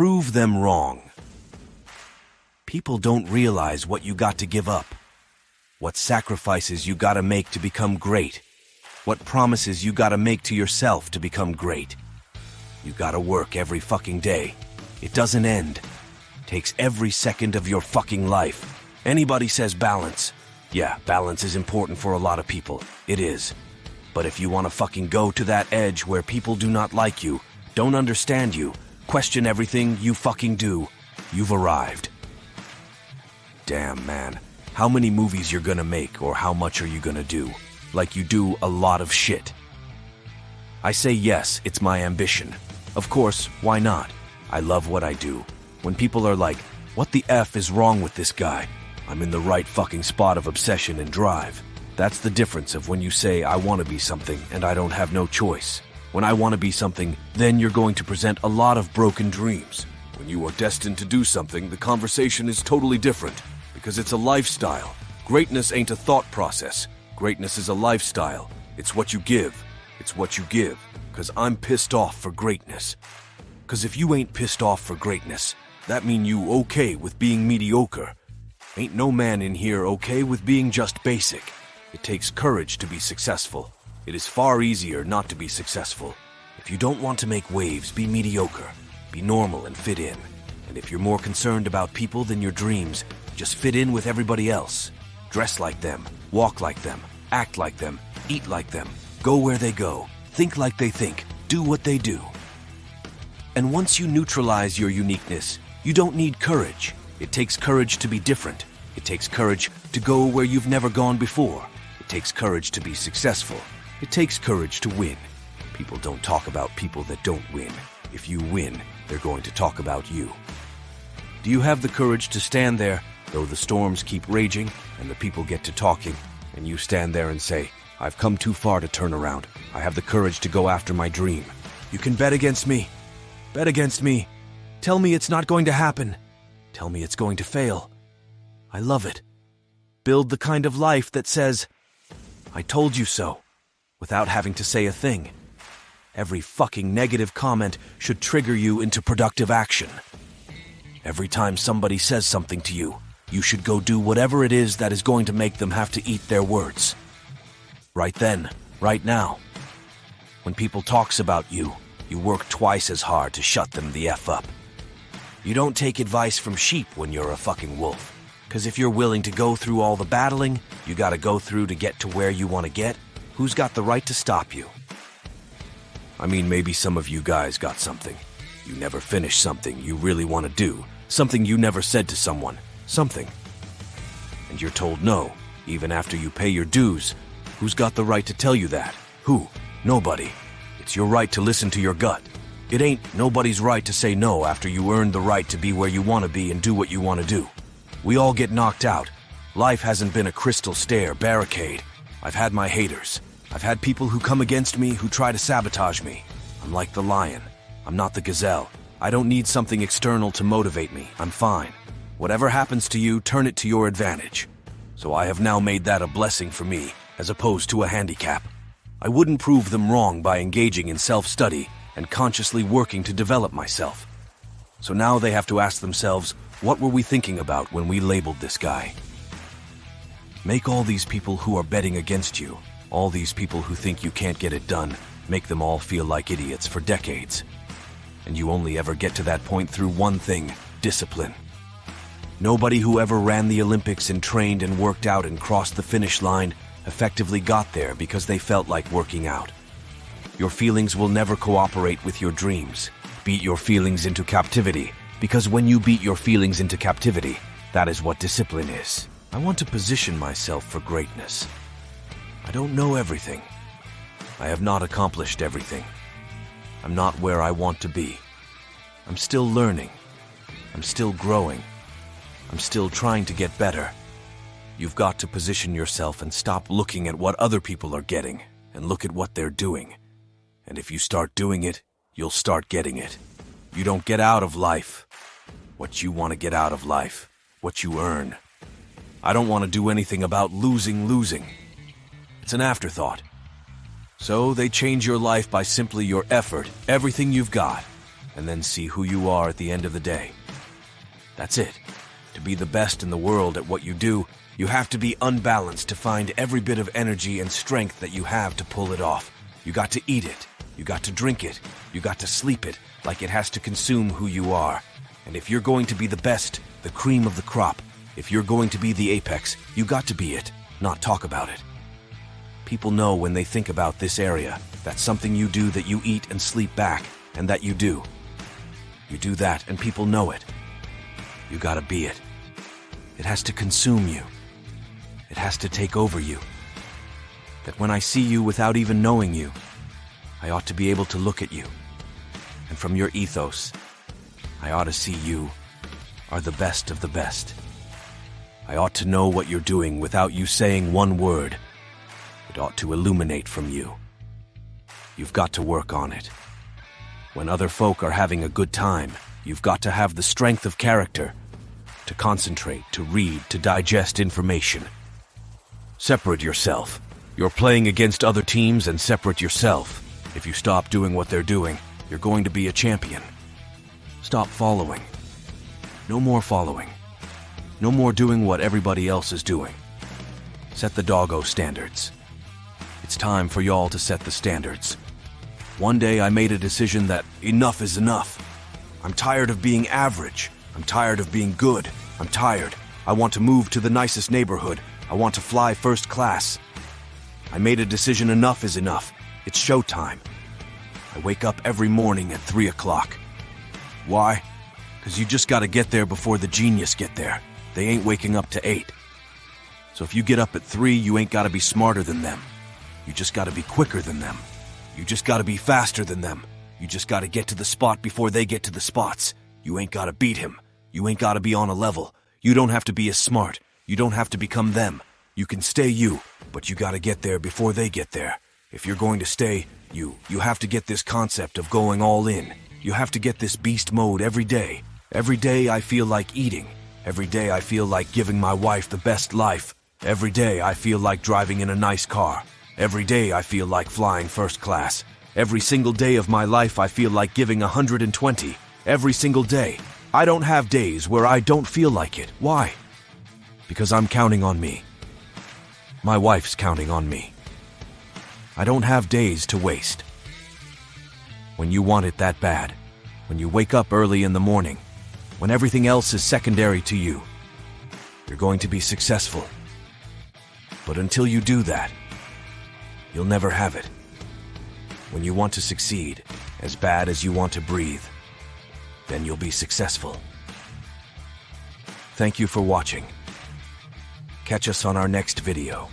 prove them wrong. People don't realize what you got to give up, what sacrifices you gotta make to become great, what promises you gotta make to yourself to become great. You gotta work every fucking day. It doesn't end. Takes every second of your fucking life. Anybody says balance. Yeah, balance is important for a lot of people. It is. But if you want to fucking go to that edge where people do not like you, don't understand you, question everything you fucking do, you've arrived. Damn, man. How many movies you're gonna make, or how much are you gonna do? Like you do a lot of shit. I say yes, it's my ambition. Of course, why not? I love what I do. When people are like, what the F is wrong with this guy? I'm in the right fucking spot of obsession and drive. That's the difference of when you say, I want to be something and I don't have no choice. When I want to be something, then you're going to present a lot of broken dreams. When you are destined to do something, the conversation is totally different because it's a lifestyle. Greatness ain't a thought process. Greatness is a lifestyle. It's what you give. It's what you give. Because I'm pissed off for greatness. Because if you ain't pissed off for greatness, that mean you okay with being mediocre. Ain't no man in here okay with being just basic. It takes courage to be successful. It is far easier not to be successful. If you don't want to make waves, be mediocre. Be normal and fit in. And if you're more concerned about people than your dreams, just fit in with everybody else. Dress like them, walk like them, act like them, eat like them, go where they go, think like they think, do what they do. And once you neutralize your uniqueness, you don't need courage. It takes courage to be different. It takes courage to go where you've never gone before. It takes courage to be successful. It takes courage to win. People don't talk about people that don't win. If you win, they're going to talk about you. Do you have the courage to stand there, though the storms keep raging and the people get to talking, and you stand there and say, I've come too far to turn around. I have the courage to go after my dream. You can bet against me. Bet against me. Tell me it's not going to happen. Tell me it's going to fail. I love it. Build the kind of life that says, I told you so, without having to say a thing. Every fucking negative comment should trigger you into productive action. Every time somebody says something to you, you should go do whatever it is that is going to make them have to eat their words. Right then, right now. When people talks about you, you work twice as hard to shut them the F up. You don't take advice from sheep when you're a fucking wolf. Because if you're willing to go through all the battling you gotta go through to get to where you want to get, who's got the right to stop you? I mean, maybe some of you guys got something. You never finished something you really want to do. Something you never said to someone. Something. And you're told no, even after you pay your dues. Who's got the right to tell you that? Who? Nobody. It's your right to listen to your gut. It ain't nobody's right to say no after you earned the right to be where you want to be and do what you want to do. We all get knocked out. Life hasn't been a crystal stair barricade. I've had my haters. I've had people who come against me who try to sabotage me. I'm like the lion. I'm not the gazelle. I don't need something external to motivate me. I'm fine. Whatever happens to you, turn it to your advantage. So I have now made that a blessing for me, as opposed to a handicap. I wouldn't prove them wrong by engaging in self-study and consciously working to develop myself. So now they have to ask themselves, what were we thinking about when we labeled this guy? Make all these people who are betting against you, all these people who think you can't get it done, make them all feel like idiots for decades. And you only ever get to that point through one thing, discipline. Nobody who ever ran the Olympics and trained and worked out and crossed the finish line effectively got there because they felt like working out. Your feelings will never cooperate with your dreams. Beat your feelings into captivity, because when you beat your feelings into captivity, that is what discipline is. I want to position myself for greatness. I don't know everything. I have not accomplished everything. I'm not where I want to be. I'm still learning. I'm still growing. I'm still trying to get better. You've got to position yourself and stop looking at what other people are getting and look at what they're doing. And if you start doing it, you'll start getting it. You don't get out of life what you want to get out of life, what you earn. I don't want to do anything about losing. It's an afterthought. So they change your life by simply your effort, everything you've got. and then see who you are at the end of the day. That's it. To be the best in the world at what you do, you have to be unbalanced to find every bit of energy and strength that you have to pull it off. You got to eat it. You got to drink it. You got to sleep it like it has to consume who you are. And if you're going to be the best, the cream of the crop, if you're going to be the apex, you got to be it, not talk about it. People know when they think about this area, that's something you do that you eat and sleep back, and that you do. You do that and people know it. You gotta be it. It has to consume you. It has to take over you. That when I see you without even knowing you, I ought to be able to look at you. And from your ethos, I ought to see you are the best of the best. I ought to know what you're doing without you saying one word. It ought to illuminate from you. You've got to work on it. When other folk are having a good time, you've got to have the strength of character to concentrate, to read, to digest information. Separate yourself. You're playing against other teams, and separate yourself. If you stop doing what they're doing, you're going to be a champion. Stop following. No more following. No more doing what everybody else is doing. Set the doggo standards. It's time for y'all to set the standards. One day I made a decision that enough is enough. I'm tired of being average. I'm tired of being good. I'm tired. I want to move to the nicest neighborhood. I want to fly first class. I made a decision enough is enough. It's showtime. I wake up every morning at 3 o'clock. Why? Because you just got to get there before the genius get there. They ain't waking up to 8. So if you get up at 3, you ain't got to be smarter than them. You just got to be quicker than them. You just got to be faster than them. You just got to get to the spot before they get to the spots. You ain't got to beat him. You ain't got to be on a level. You don't have to be as smart. You don't have to become them. You can stay you, but you got to get there before they get there. If you're going to stay you have to get this concept of going all in. You have to get this beast mode every day. Every day I feel like eating. Every day I feel like giving my wife the best life. Every day I feel like driving in a nice car. Every day I feel like flying first class. Every single day of my life I feel like giving 120. Every single day. I don't have days where I don't feel like it. Why? Because I'm counting on me. My wife's counting on me. I don't have days to waste. When you want it that bad, when you wake up early in the morning, when everything else is secondary to you, you're going to be successful. But until you do that, you'll never have it. When you want to succeed, as bad as you want to breathe, then you'll be successful. Thank you for watching. Catch us on our next video.